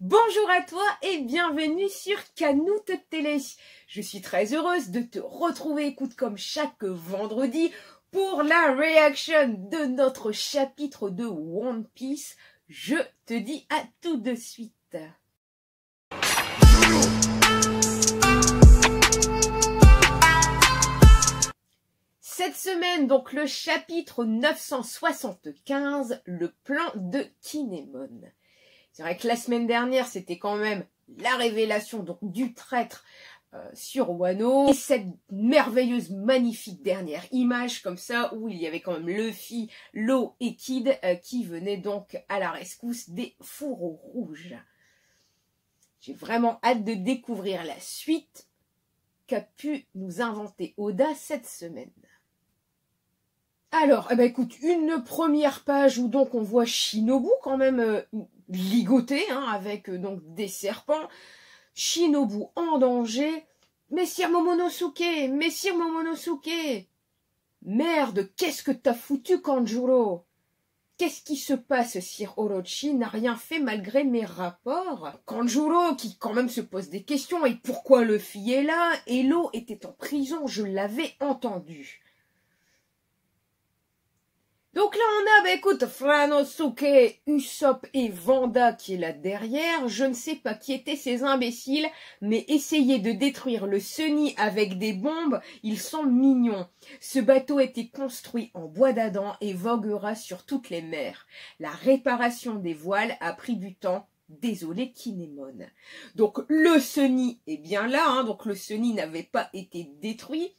Bonjour à toi et bienvenue sur Canoute Télé. Je suis très heureuse de te retrouver, écoute, comme chaque vendredi pour la réaction de notre chapitre de One Piece. Je te dis à tout de suite. Cette semaine, donc le chapitre 975, le plan de Kinemon. C'est vrai que la semaine dernière, c'était quand même la révélation donc, du traître sur Wano. Et cette merveilleuse, magnifique dernière image comme ça, où il y avait quand même Luffy, Law et Kid qui venaient donc à la rescousse des fourreaux rouges. J'ai vraiment hâte de découvrir la suite qu'a pu nous inventer Oda cette semaine. Alors, écoute, une première page où donc on voit Shinobu quand même ligoté, avec donc des serpents. Shinobu en danger. Messire Momonosuke, Messire Momonosuke. Merde, qu'est-ce que t'as foutu, Kanjuro? Qu'est-ce qui se passe, Sir Orochi n'a rien fait malgré mes rapports? Kanjuro, qui quand même se pose des questions, et pourquoi Luffy est là? Et Law était en prison, je l'avais entendu. Donc là on a, écoute, Franosuke, Usopp et Vanda qui est là derrière. Je ne sais pas qui étaient ces imbéciles, mais essayer de détruire le Sunny avec des bombes, ils sont mignons. Ce bateau était construit en bois d'Adam et voguera sur toutes les mers. La réparation des voiles a pris du temps. Désolé Kinemon. Donc le Sunny est bien là, donc le Sunny n'avait pas été détruit.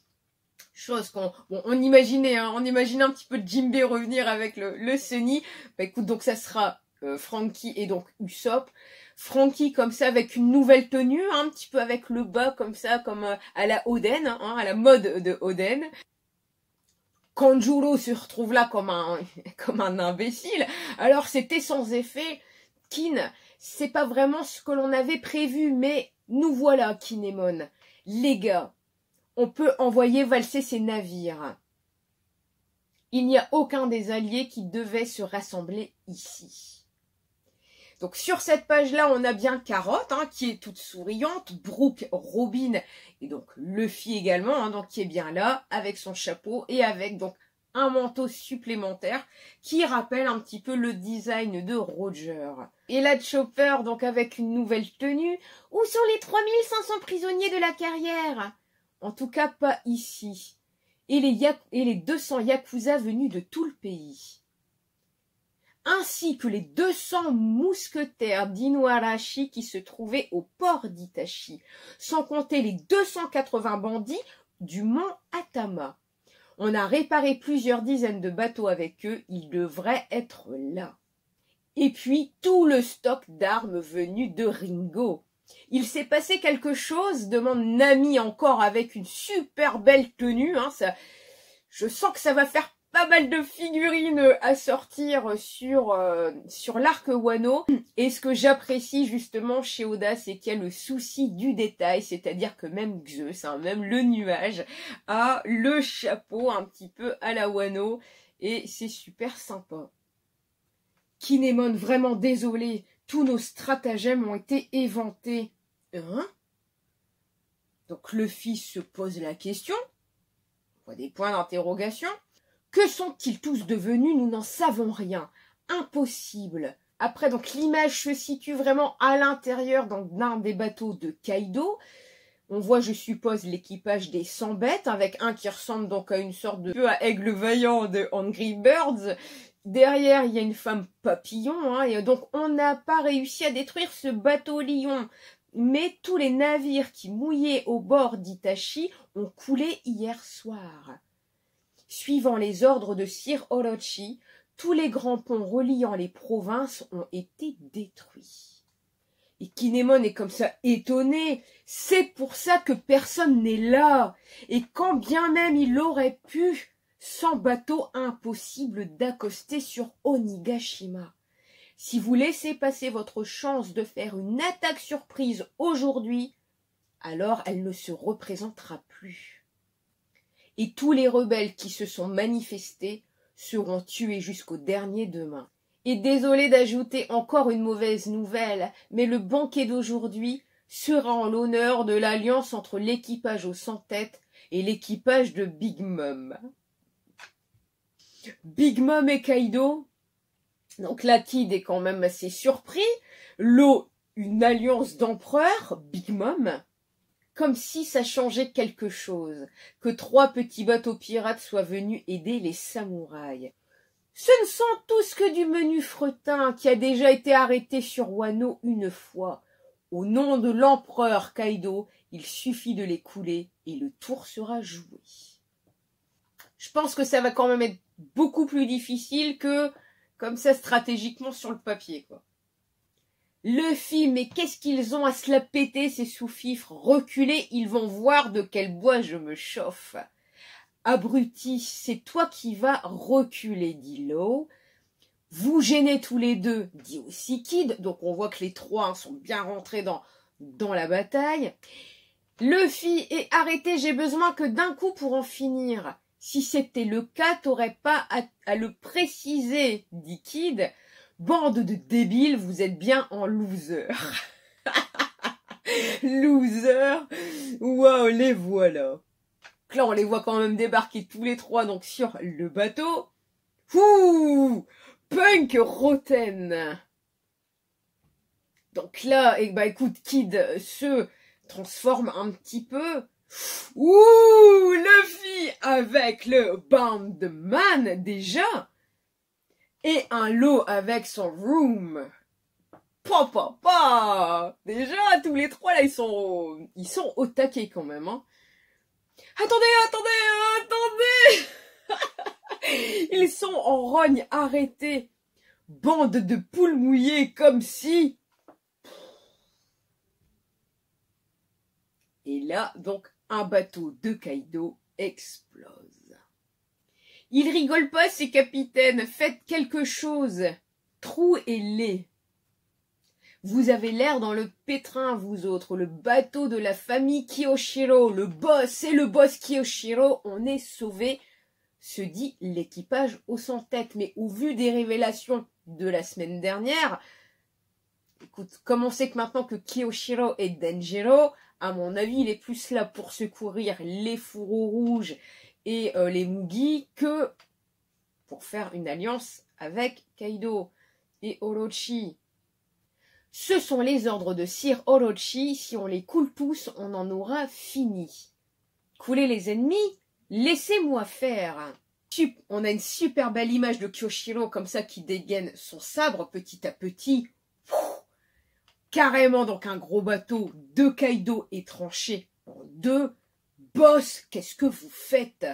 Chose on imaginait, on imaginait un petit peu Jinbei revenir avec le Sunny. Écoute, donc ça sera Franky et donc Usopp. Franky comme ça avec une nouvelle tenue, un petit peu avec le bas comme ça, comme à la Oden, à la mode de Oden. Kanjuro se retrouve là comme un imbécile. Alors c'était sans effet. Kin, c'est pas vraiment ce que l'on avait prévu, mais nous voilà Kinemon. Les gars, on peut envoyer valser ces navires. Il n'y a aucun des alliés qui devait se rassembler ici. Donc sur cette page-là, on a bien Carotte, qui est toute souriante, Brook, Robin, et donc Luffy également, donc qui est bien là, avec son chapeau, et avec donc un manteau supplémentaire, qui rappelle un petit peu le design de Roger. Et là, Chopper, donc avec une nouvelle tenue. Où sont les 3500 prisonniers de la carrière ? En tout cas, pas ici. Et les 200 Yakuza venus de tout le pays. Ainsi que les 200 mousquetaires d'Inuarashi qui se trouvaient au port d'Itachi. Sans compter les 280 bandits du mont Atama. On a réparé plusieurs dizaines de bateaux avec eux. Ils devraient être là. Et puis, tout le stock d'armes venu de Ringo. Il s'est passé quelque chose, demande Nami encore avec une super belle tenue. Je sens que ça va faire pas mal de figurines à sortir sur l'arc Wano. Et ce que j'apprécie justement chez Oda, c'est qu'il y a le souci du détail. C'est-à-dire que même Zeus, même le nuage, a le chapeau un petit peu à la Wano. Et c'est super sympa. Kinemon, vraiment désolé. Tous nos stratagèmes ont été éventés. Donc Luffy se pose la question. On voit des points d'interrogation. Que sont-ils tous devenus? Nous n'en savons rien. Impossible. Après, donc l'image se situe vraiment à l'intérieur d'un des bateaux de Kaido. On voit, je suppose, l'équipage des 100 bêtes, avec un qui ressemble donc à une sorte de aigle vaillant de Angry Birds. Derrière, il y a une femme papillon, et donc on n'a pas réussi à détruire ce bateau lion. Mais tous les navires qui mouillaient au bord d'Itachi ont coulé hier soir. Suivant les ordres de Sir Orochi, tous les grands ponts reliant les provinces ont été détruits. Et Kinemon est comme ça étonné. C'est pour ça que personne n'est là. Et quand bien même il aurait pu... Sans bateau, impossible d'accoster sur Onigashima. Si vous laissez passer votre chance de faire une attaque surprise aujourd'hui, alors elle ne se représentera plus. Et tous les rebelles qui se sont manifestés seront tués jusqu'au dernier demain. Et désolé d'ajouter encore une mauvaise nouvelle, mais le banquet d'aujourd'hui sera en l'honneur de l'alliance entre l'équipage aux 100 têtes et l'équipage de Big Mom. Big Mom et Kaido. Donc là, Kid est quand même assez surpris. Law, une alliance d'empereurs, Big Mom. Comme si ça changeait quelque chose, que 3 petits bateaux pirates soient venus aider les samouraïs. Ce ne sont tous que du menu fretin qui a déjà été arrêté sur Wano une fois. Au nom de l'empereur Kaido, il suffit de les couler et le tour sera joué. Je pense que ça va quand même être beaucoup plus difficile que comme ça stratégiquement sur le papier, quoi. Luffy, mais qu'est-ce qu'ils ont à se la péter, ces sous-fifres? Reculez, ils vont voir de quel bois je me chauffe. Abruti, c'est toi qui vas reculer, dit Law. Vous gênez tous les deux, dit aussi Kid. Donc on voit que les 3 sont bien rentrés dans la bataille. Luffy, et arrêtez, j'ai besoin que d'un coup pour en finir. Si c'était le cas, t'aurais pas à le préciser, dit Kid. Bande de débiles, vous êtes bien en loser. Loser. Waouh, les voilà. Là, on les voit quand même débarquer tous les 3 donc sur le bateau. Ouh, Punk Roten. Donc là, écoute, Kid se transforme un petit peu. Ouh, Luffy avec le Bandman déjà. Et un Law avec son Room. Déjà, tous les 3 là, ils sont au taquet quand même, hein. Attendez. Ils sont en rogne, arrêtés. Bande de poules mouillées comme si... Et là, donc, un bateau de Kaido explose. Ils rigolent pas, ces capitaines. Faites quelque chose. Trou et lait. Vous avez l'air dans le pétrin, vous autres. Le bateau de la famille Kiyoshiro. Le boss et le boss Kiyoshiro. On est sauvés, se dit l'équipage aux 100 têtes. Mais au vu des révélations de la semaine dernière, écoute, comme on sait que maintenant que Kiyoshiro est Denjiro, à mon avis, il est plus là pour secourir les fourreaux rouges et les Mugi que pour faire une alliance avec Kaido et Orochi. Ce sont les ordres de Sir Orochi. Si on les coule tous, on en aura fini. Coulez les ennemis, laissez-moi faire. On a une super belle image de Kiyoshiro comme ça qui dégaine son sabre petit à petit. Carrément donc un gros bateau de Kaido est tranché en 2. Boss, qu'est-ce que vous faites?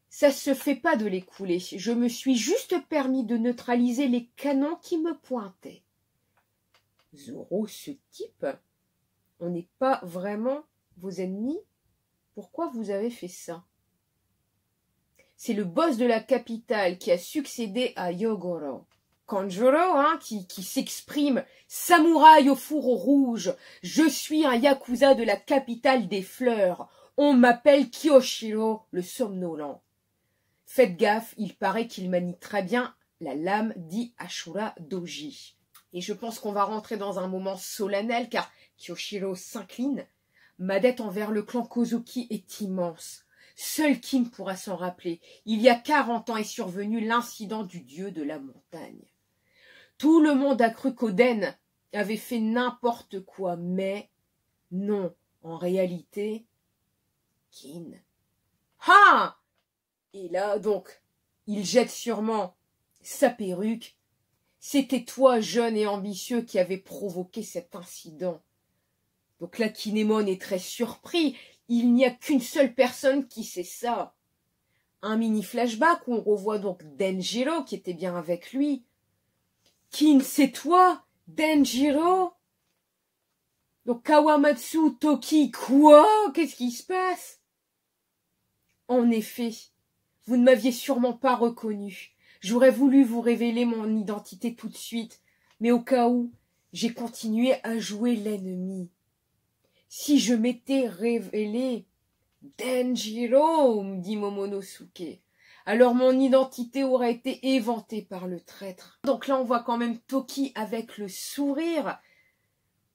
Ça se fait pas de les couler. Je me suis juste permis de neutraliser les canons qui me pointaient. Zoro, ce type, on n'est pas vraiment vos ennemis. Pourquoi vous avez fait ça? C'est le boss de la capitale qui a succédé à Yogoro. Kanjuro, qui s'exprime « Samouraï au fourreau rouge, je suis un yakuza de la capitale des fleurs. On m'appelle Kiyoshiro, le somnolent. » Faites gaffe, il paraît qu'il manie très bien la lame dit Ashura Doji. Et je pense qu'on va rentrer dans un moment solennel car Kiyoshiro s'incline. Ma dette envers le clan Kozuki est immense. Seul Kin pourra s'en rappeler. Il y a 40 ans est survenu l'incident du dieu de la montagne. Tout le monde a cru qu'Oden avait fait n'importe quoi, mais non, en réalité, Kin. Ah! Et là, donc, il jette sûrement sa perruque. C'était toi, jeune et ambitieux, qui avait provoqué cet incident. Donc là, Kinemon est très surpris. Il n'y a qu'une seule personne qui sait ça. Un mini flashback où on revoit donc Denjiro qui était bien avec lui. Kin, c'est toi, Denjiro? Donc Kawamatsu, Toki, quoi? Qu'est-ce qui se passe? En effet, vous ne m'aviez sûrement pas reconnu. J'aurais voulu vous révéler mon identité tout de suite, mais au cas où, j'ai continué à jouer l'ennemi. Si je m'étais révélé Denjiro, me dit Momonosuke, alors mon identité aurait été éventée par le traître. Donc là, on voit quand même Toki avec le sourire.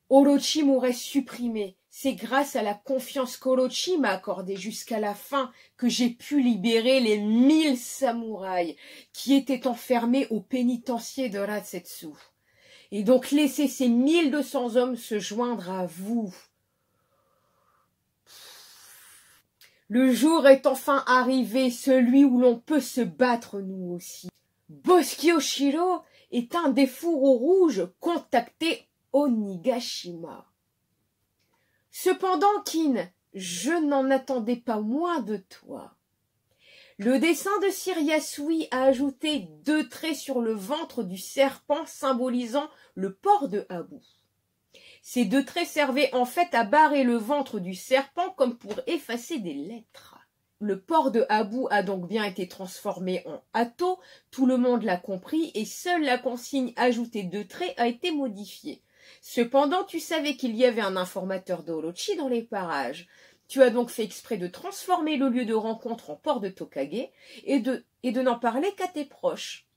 Orochi m'aurait supprimé. C'est grâce à la confiance qu'Orochi m'a accordée jusqu'à la fin que j'ai pu libérer les 1000 samouraïs qui étaient enfermés au pénitencier de Rasetsu. Et donc laisser ces 1200 hommes se joindre à vous. Le jour est enfin arrivé, celui où l'on peut se battre nous aussi. Boskyoshiro est un des fourreaux rouges contactés Onigashima. Cependant, Kin, je n'en attendais pas moins de toi. Le dessin de Siriasui a ajouté 2 traits sur le ventre du serpent symbolisant le port de Abu. Ces 2 traits servaient en fait à barrer le ventre du serpent comme pour effacer des lettres. Le port de Abu a donc bien été transformé en Ato, tout le monde l'a compris et seule la consigne ajoutée 2 traits a été modifiée. Cependant, tu savais qu'il y avait un informateur d'Orochi dans les parages. Tu as donc fait exprès de transformer le lieu de rencontre en port de Tokage et de n'en parler qu'à tes proches.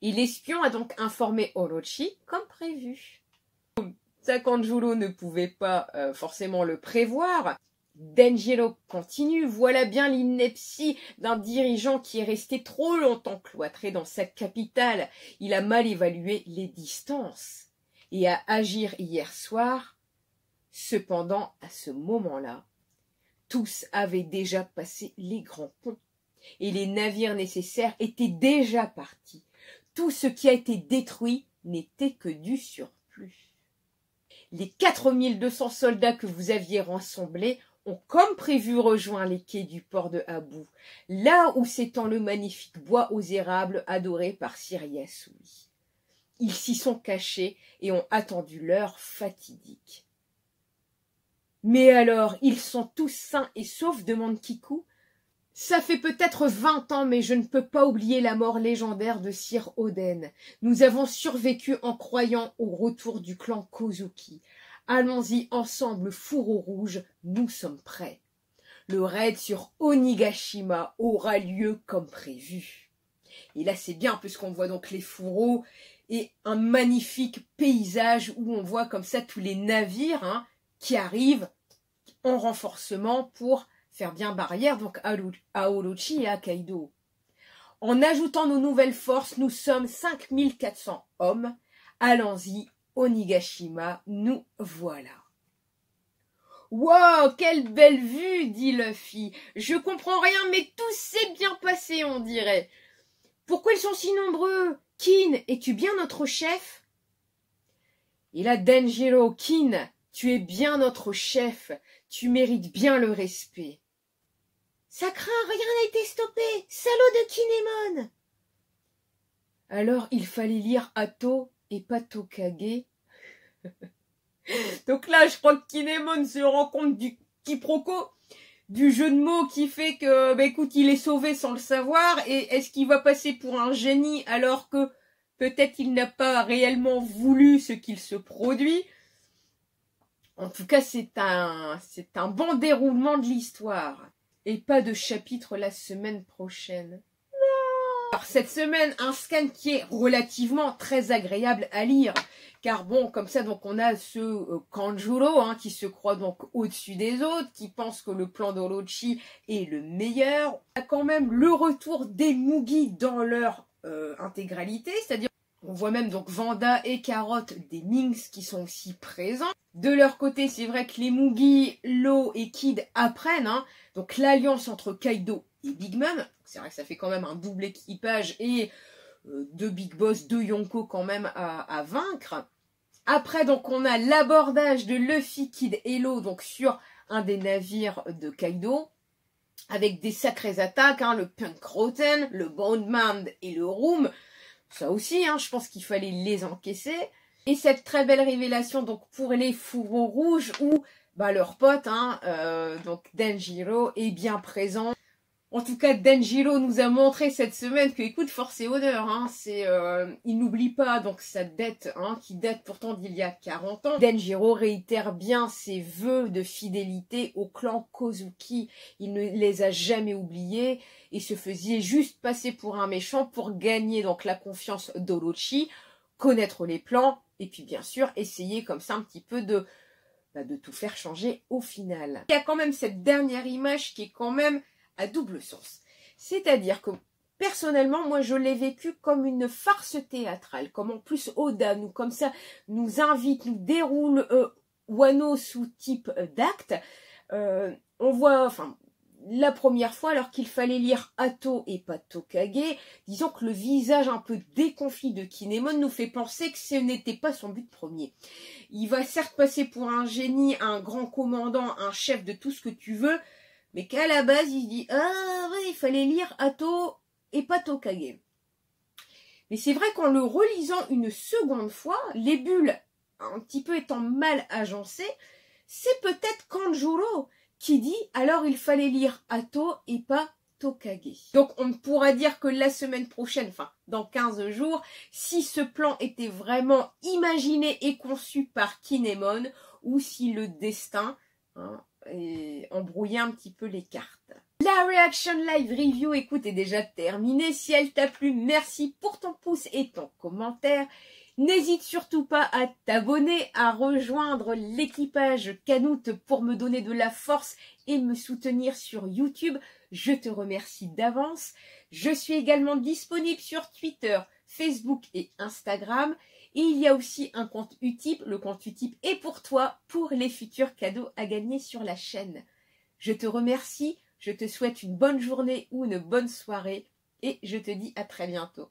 Et l'espion a donc informé Orochi comme prévu. Sakanjuro ne pouvait pas forcément le prévoir. Denjiro continue, voilà bien l'ineptie d'un dirigeant qui est resté trop longtemps cloîtré dans sa capitale. Il a mal évalué les distances et à agir hier soir. Cependant, à ce moment-là, tous avaient déjà passé les grands ponts et les navires nécessaires étaient déjà partis. Tout ce qui a été détruit n'était que du surplus. Les 4200 soldats que vous aviez rassemblés ont comme prévu rejoint les quais du port de Abu, là où s'étend le magnifique bois aux érables adoré par Siriasui. Ils s'y sont cachés et ont attendu l'heure fatidique. Mais alors, ils sont tous sains et saufs, demande Kiku. Ça fait peut-être 20 ans, mais je ne peux pas oublier la mort légendaire de Sir Oden. Nous avons survécu en croyant au retour du clan Kozuki. Allons-y ensemble, fourreau rouge, nous sommes prêts. Le raid sur Onigashima aura lieu comme prévu. Et là, c'est bien, puisqu'on voit donc les fourreaux et un magnifique paysage où on voit comme ça tous les navires qui arrivent en renforcement pour faire bien barrière donc à Orochi et à Kaido. En ajoutant nos nouvelles forces, nous sommes 5400 hommes. Allons-y, Onigashima, nous voilà. « Wow, quelle belle vue !» dit Luffy. « Je comprends rien, mais tout s'est bien passé, on dirait. Pourquoi ils sont si nombreux? Kin, es-tu bien notre chef ?» Et là, Denjiro, Kin, tu es bien notre chef. Tu mérites bien le respect. Ça craint, rien n'a été stoppé. Salaud de Kinemon. Alors, il fallait lire Ato et pas Tokage. Donc là, je crois que Kinemon se rend compte du quiproquo, du jeu de mots qui fait que, écoute, il est sauvé sans le savoir. Et est-ce qu'il va passer pour un génie alors que peut-être il n'a pas réellement voulu ce qu'il se produit? En tout cas, c'est un bon déroulement de l'histoire. Et pas de chapitre la semaine prochaine. Non. Alors cette semaine, un scan qui est relativement très agréable à lire. Car bon, comme ça, donc on a ce Kanjuro qui se croit donc au-dessus des autres, qui pense que le plan d'Orochi est le meilleur. On a quand même le retour des Mugi dans leur intégralité, c'est-à-dire on voit même donc Vanda et Carotte des Minks qui sont aussi présents. De leur côté, c'est vrai que les Mugi, Law et Kid apprennent, donc l'alliance entre Kaido et Big Mom. C'est vrai que ça fait quand même un double équipage et 2 Big Boss, 2 Yonko quand même à vaincre. Après, donc on a l'abordage de Luffy, Kid et Law donc sur un des navires de Kaido, avec des sacrées attaques, le Punk Rotten, le Bone Man et le Room. Ça aussi, je pense qu'il fallait les encaisser. Et cette très belle révélation donc pour les fourreaux rouges où leur pote, donc Denjiro, est bien présent. En tout cas, Denjiro nous a montré cette semaine que, écoute, force et honneur, hein, il n'oublie pas donc sa dette, hein, qui date pourtant d'il y a 40 ans. Denjiro réitère bien ses vœux de fidélité au clan Kozuki. Il ne les a jamais oubliés et se faisait juste passer pour un méchant pour gagner donc la confiance d'Orochi, connaître les plans et puis bien sûr essayer comme ça un petit peu de tout faire changer au final. Il y a quand même cette dernière image qui est quand même à double sens. C'est-à-dire que, personnellement, moi, je l'ai vécu comme une farce théâtrale, comme en plus Oda, comme ça, nous invite, nous déroule Wano sous type d'acte. On voit, enfin, la première fois, alors qu'il fallait lire Hato et pas Tokage, disons que le visage un peu déconfit de Kinemon nous fait penser que ce n'était pas son but premier. Il va certes passer pour un génie, un grand commandant, un chef de tout ce que tu veux, mais qu'à la base, il se dit « Ah ouais, il fallait lire Hato et pas Tokage ». Mais c'est vrai qu'en le relisant une seconde fois, les bulles, un petit peu étant mal agencées, c'est peut-être Kanjuro qui dit « Alors il fallait lire Hato et pas Tokage ». Donc on pourra dire que la semaine prochaine, enfin dans 15 jours, si ce plan était vraiment imaginé et conçu par Kinemon, ou si le destin... hein, et embrouiller un petit peu les cartes. La Reaction Live Review, écoute, est déjà terminée. Si elle t'a plu, merci pour ton pouce et ton commentaire. N'hésite surtout pas à t'abonner, à rejoindre l'équipage Canoute pour me donner de la force et me soutenir sur YouTube. Je te remercie d'avance. Je suis également disponible sur Twitter, Facebook et Instagram. Et il y a aussi un compte Utip. Le compte Utip est pour toi, pour les futurs cadeaux à gagner sur la chaîne. Je te remercie, je te souhaite une bonne journée ou une bonne soirée et je te dis à très bientôt.